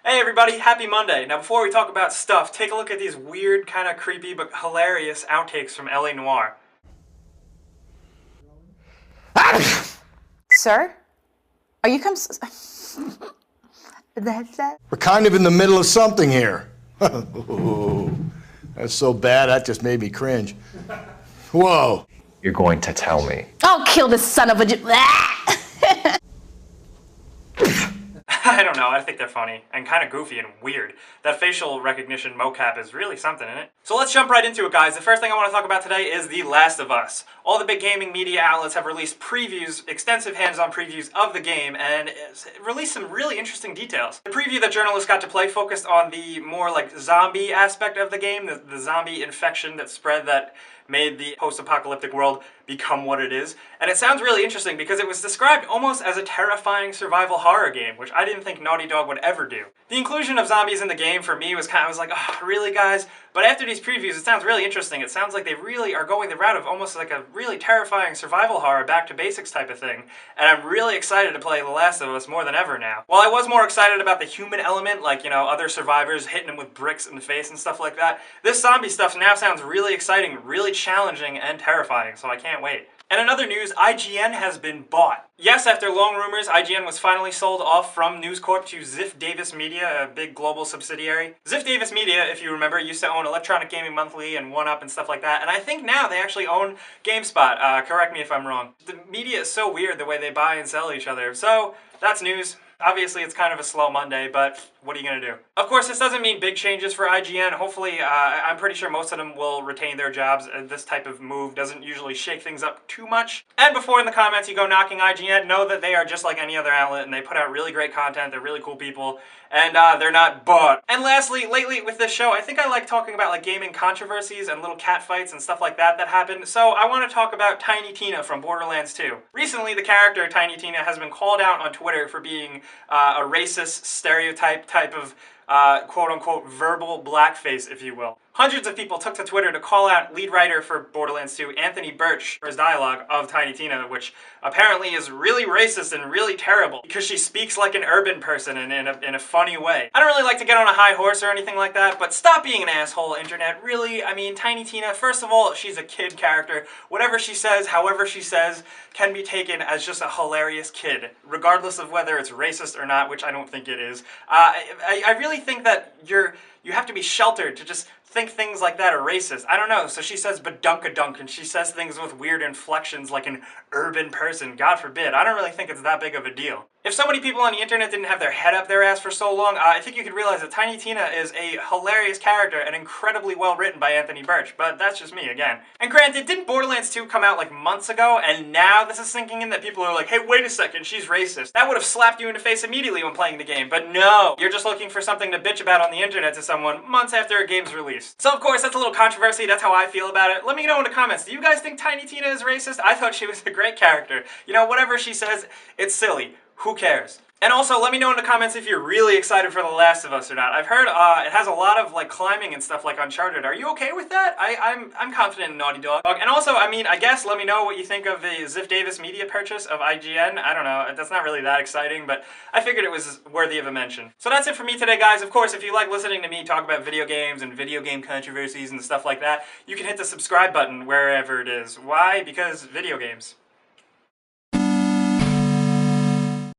Hey everybody, happy Monday. Now before we talk about stuff, take a look at these weird, kind of creepy, but hilarious outtakes from LA Noire. Sir? Are you come... That's that? We're kind of in the middle of something here. That's so bad, that just made me cringe. Whoa. You're going to tell me. I'll kill this son of a... I don't know, I think they're funny, and kind of goofy and weird. That facial recognition mocap is really something, isn't it? So let's jump right into it, guys. The first thing I want to talk about today is The Last of Us. All the big gaming media outlets have released previews, extensive hands-on previews of the game, and released some really interesting details. The preview that journalists got to play focused on the more like zombie aspect of the game, the zombie infection that spread that made the post-apocalyptic world become what it is. And it sounds really interesting because it was described almost as a terrifying survival horror game, which I didn't think Naughty Dog would ever do. The inclusion of zombies in the game for me was I was like, oh, really guys? But after these previews, it sounds really interesting. It sounds like they really are going the route of almost like a really terrifying survival horror, back to basics type of thing. And I'm really excited to play The Last of Us more than ever now. While I was more excited about the human element, like, you know, other survivors hitting them with bricks in the face and stuff like that, this zombie stuff now sounds really exciting, really challenging, and terrifying, so I can't wait. And in other news, IGN has been bought. Yes, after long rumors, IGN was finally sold off from News Corp to Ziff Davis Media, a big global subsidiary. Ziff Davis Media, if you remember, used to own Electronic Gaming Monthly and 1UP and stuff like that, and I think now they actually own GameSpot. Correct me if I'm wrong. The media is so weird the way they buy and sell each other, so that's news. Obviously, it's kind of a slow Monday, but what are you going to do? Of course, this doesn't mean big changes for IGN. Hopefully, I'm pretty sure most of them will retain their jobs. This type of move doesn't usually shake things up too much. And before in the comments you go knocking IGN, know that they are just like any other outlet, and they put out really great content. They're really cool people, and they're not bought. And lastly, lately with this show, I think I like talking about like gaming controversies and little cat fights and stuff like that happen. So I want to talk about Tiny Tina from Borderlands 2. Recently, the character Tiny Tina has been called out on Twitter for being a racist stereotype type of quote-unquote verbal blackface, if you will. Hundreds of people took to Twitter to call out lead writer for Borderlands 2, Anthony Birch, for his dialogue of Tiny Tina, which apparently is really racist and really terrible because she speaks like an urban person and in a funny way. I don't really like to get on a high horse or anything like that, but stop being an asshole, internet. Really, I mean, Tiny Tina, first of all, she's a kid character. Whatever she says, however she says, can be taken as just a hilarious kid, regardless of whether it's racist or not, which I don't think it is. I really think that you have to be sheltered to just think things like that are racist. I don't know, so she says badunkadunk, and she says things with weird inflections like an urban person, God forbid. I don't really think it's that big of a deal. If so many people on the internet didn't have their head up their ass for so long, I think you could realize that Tiny Tina is a hilarious character and incredibly well written by Anthony Birch, but that's just me again. And granted, didn't Borderlands 2 come out like months ago, and now this is sinking in that people are like, hey, wait a second, she's racist. That would have slapped you in the face immediately when playing the game, but no, you're just looking for something to bitch about on the internet to someone months after a game's released. So of course, that's a little controversy, that's how I feel about it. Let me know in the comments, do you guys think Tiny Tina is racist? I thought she was a great character. You know, whatever she says, it's silly. Who cares? And also, let me know in the comments if you're really excited for The Last of Us or not. I've heard it has a lot of like climbing and stuff like Uncharted. Are you okay with that? I'm confident in Naughty Dog. And also, I mean, I guess let me know what you think of the Ziff Davis Media purchase of IGN. I don't know, that's not really that exciting, but I figured it was worthy of a mention. So that's it for me today, guys. Of course, if you like listening to me talk about video games and video game controversies and stuff like that, you can hit the subscribe button wherever it is. Why? Because video games.